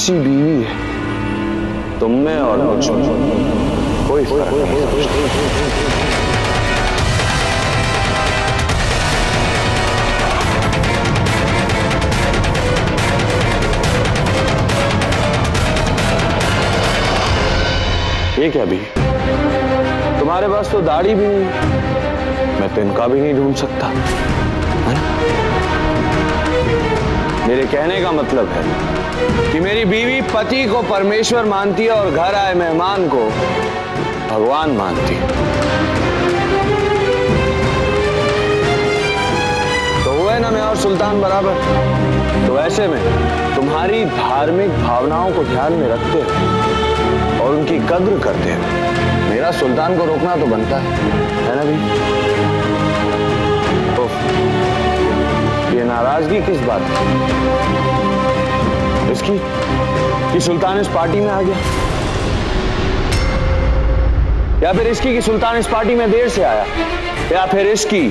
सी बीवी है, तुम में और मुझ में कोई फर्क नहीं समझती। ये क्या भी, तुम्हारे पास तो दाढ़ी भी नहीं, मैं तो इनका भी नहीं ढूंढ सकता, है ना? मेरे कहने का मतलब है कि मेरी बीवी पति को परमेश्वर मानती है और घर आए मेहमान को भगवान मानती है। तो हुए ना मैं और सुल्तान बराबर। तो ऐसे में तुम्हारी धार्मिक भावनाओं को ध्यान में रखते हुए और उनकी कद्र करते हैं मेरा सुल्तान को रोकना तो बनता है ना भी? तो ये नाराजगी किस बात की? इसकी कि सुल्तान इस पार्टी में आ गया, या फिर इसकी कि सुल्तान इस पार्टी में देर से आया, या फिर इसकी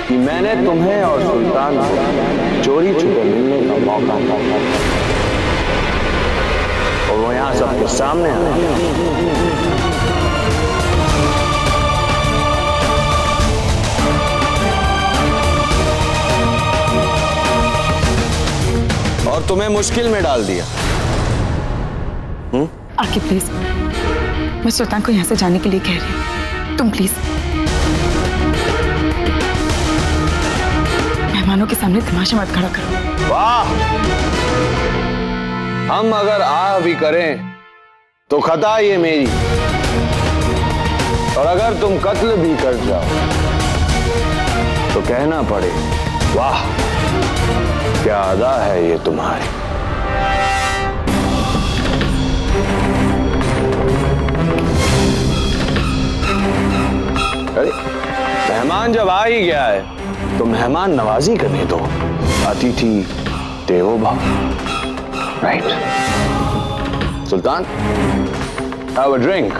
कि मैंने तुम्हें और सुल्तान को चोरी छुपे मिलने का मौका दिया और वो यहां सबके सामने आया। और तुम्हें मुश्किल में डाल दिया। आके प्लीज, मैं सुल्तान को यहां से जाने के लिए कह रही हूँ, तुम प्लीज मेहमानों के सामने तमाशा मत खड़ा करो। वाह, हम अगर आह भी करें तो खता ये मेरी, और अगर तुम कत्ल भी कर जाओ तो कहना पड़े वाह क्या अदा है ये तुम्हारी। अरे मेहमान जब आ ही गया है तो मेहमान नवाजी करने दो, अतिथि देवो भव, right? Sultan, have a drink.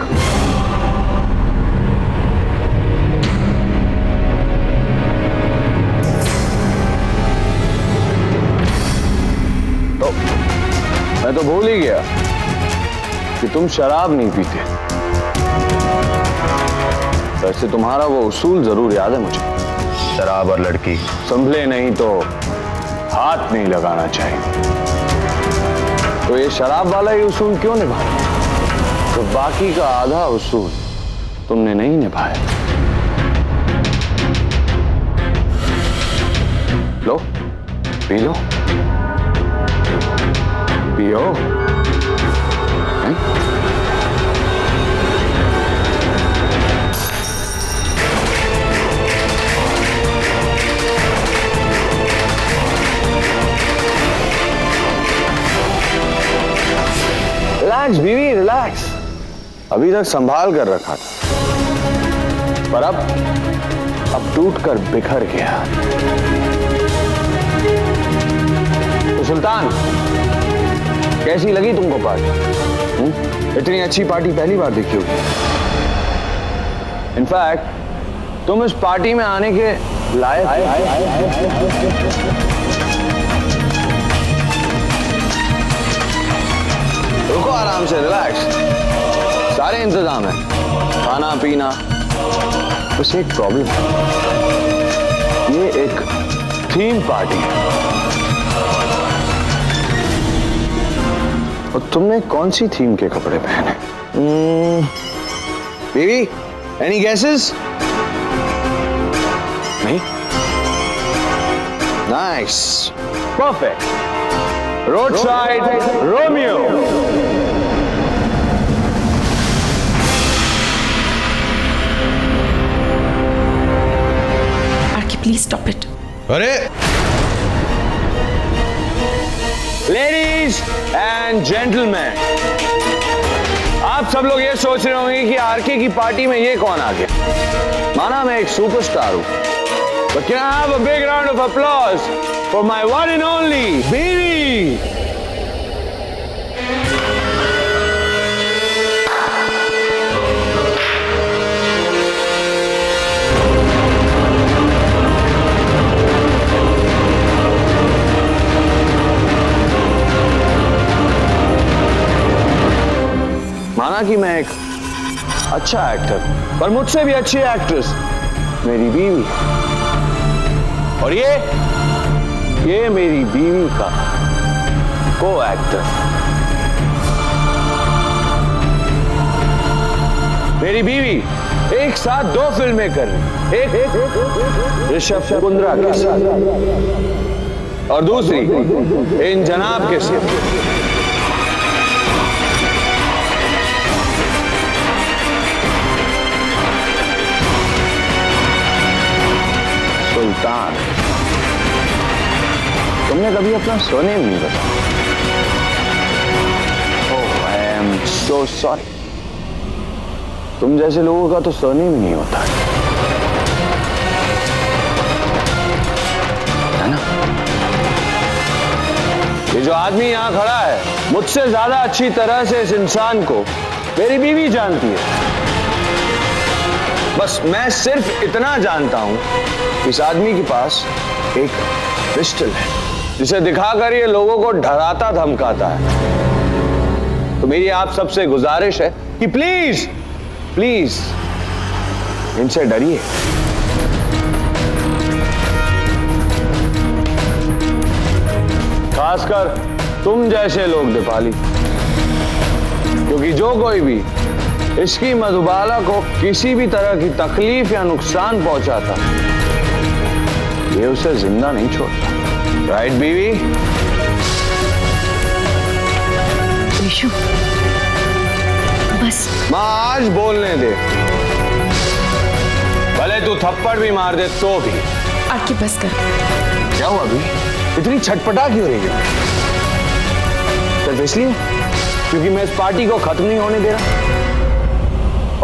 तो मैं तो भूल ही गया कि तुम शराब नहीं पीते। वैसे तुम्हारा वो उसूल जरूर याद है मुझे, शराब और लड़की संभले नहीं तो हाथ नहीं लगाना चाहिए। तो ये शराब वाला ही उसूल क्यों निभाया? तो बाकी का आधा उसूल तुमने नहीं निभाया। लो पी लो, पियो। रिलैक्स बीवी, रिलैक्स। अभी तक संभाल कर रखा था, पर अब टूट कर बिखर गया। तो सुल्तान, कैसी लगी तुमको पार्टी? इतनी अच्छी पार्टी पहली बार देखी होगी। इनफैक्ट तुम इस पार्टी में आने के लायक। रुको, आराम से, रिलैक्स। सारे इंतजाम है, खाना पीना। बस एक प्रॉब्लम है, ये एक थीम पार्टी है। और तुमने कौन सी थीम के कपड़े पहने? Baby, any guesses? नहीं? Nice, perfect. Road side Romeo. Please stop it. अरे लेडीज एंड जेंटलमैन, आप सब लोग ये सोच रहे होंगे कि आरके की पार्टी में ये कौन आ गया। माना मैं एक सुपरस्टार हूं, but can I have a big round of applause for my one and only बीवी? माना कि मैं एक अच्छा एक्टर, पर मुझसे भी अच्छी एक्ट्रेस मेरी बीवी, और ये मेरी बीवी का को एक्टर। मेरी बीवी एक साथ 2 फिल्में कर रही, एक ऋषभ कुंद्रा के साथ और दूसरी इन जनाब के साथ। सुल्तान, तुमने कभी अपना सरनेम नहीं बताया। ओह, आई एम सो सॉरी। तुम जैसे लोगों का तो सरनेम ही नहीं होता है ना। ये जो आदमी यहां खड़ा है, मुझसे ज्यादा अच्छी तरह से इस इंसान को मेरी बीवी जानती है। बस मैं सिर्फ इतना जानता हूं, इस आदमी के पास एक पिस्टल है जिसे दिखाकर ये लोगों को डराता धमकाता है। तो मेरी आप सबसे गुजारिश है कि प्लीज प्लीज इनसे डरिए। खासकर तुम जैसे लोग दीपाली, क्योंकि जो कोई भी इसकी मधुबाला को किसी भी तरह की तकलीफ या नुकसान पहुंचाता, ये उसे जिंदा नहीं छोड़ता। राइट बीवी? ऋषु, बस मां आज बोलने दे, भले तू थप्पड़ भी मार दे तो भी। आपकी बस कर। क्या हुआ अभी? इतनी छटपटा क्यों रही है? सिर्फ इसलिए क्योंकि मैं इस पार्टी को खत्म नहीं होने दे रहा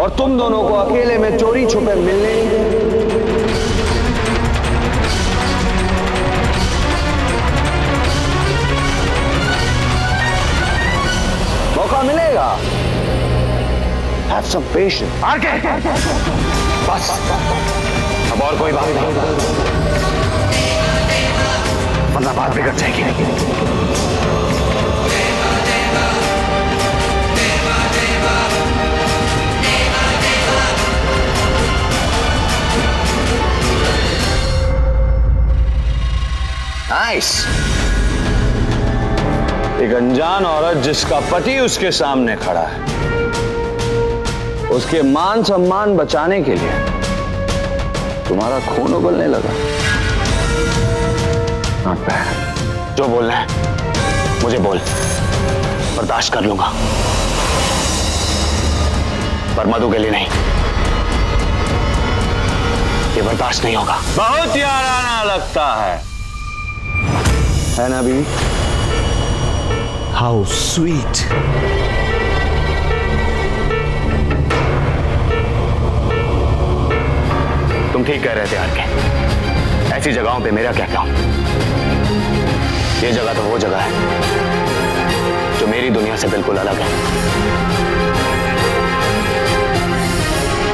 और तुम दोनों को अकेले में चोरी छुपे मिलने नहीं दे रहा। मौका मिलेगा। Have some patience. आगे बस, अब और कोई बात नहीं, वरना बात बिगड़ जाएगी। नाइस। एक अनजान औरत जिसका पति उसके सामने खड़ा है, उसके मान सम्मान बचाने के लिए तुम्हारा खून उबलने लगा। Not bad. जो बोलना है मुझे बोल, बर्दाश्त कर लूंगा, पर मधु के लिए नहीं। ये बर्दाश्त नहीं होगा। बहुत याराना लगता है ना बीवी? How sweet. तुम ठीक कह रहे थे आरके, ऐसी जगहों पे मेरा क्या काम। ये जगह तो वो जगह है जो मेरी दुनिया से बिल्कुल अलग है,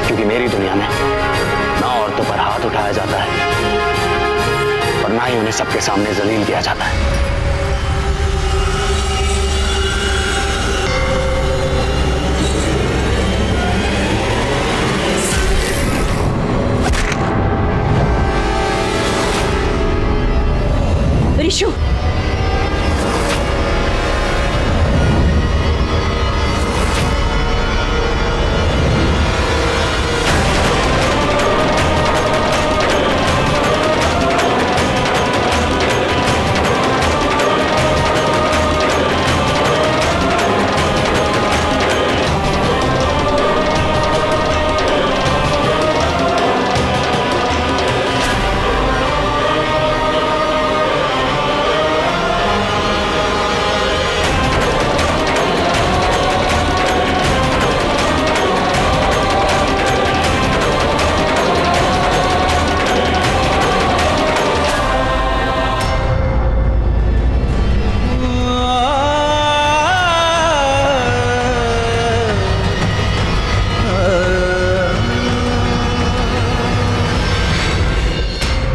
क्योंकि मेरी दुनिया में ना औरतों पर हाथ उठाया जाता है और ना ही उन्हें सबके सामने जलील किया जाता है। Rishu,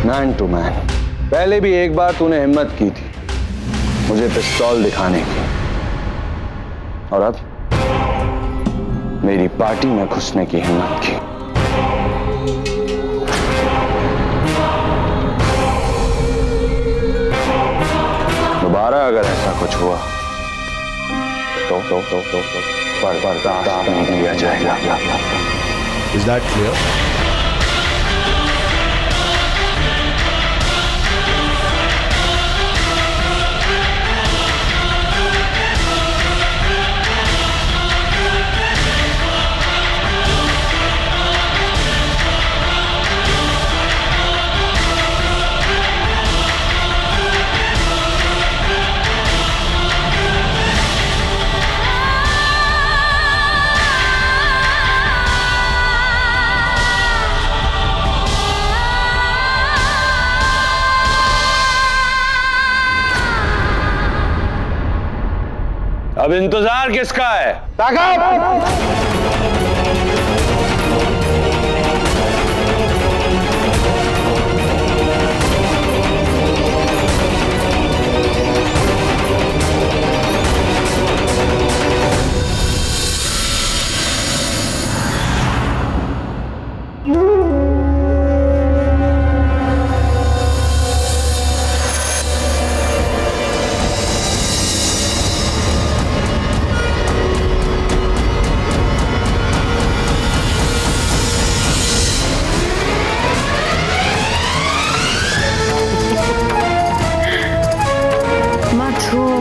man to man. पहले भी एक बार तूने हिम्मत की थी मुझे पिस्तौल दिखाने की, और अब मेरी पार्टी में घुसने की हिम्मत की। दोबारा अगर ऐसा कुछ हुआ तो बर्दाश्त नहीं किया जाएगा। Is that clear? अब इंतजार किसका है?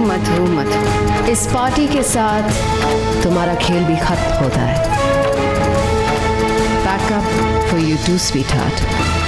मधु मधु, इस पार्टी के साथ तुम्हारा खेल भी खत्म होता है। Pack up for you too sweet heart.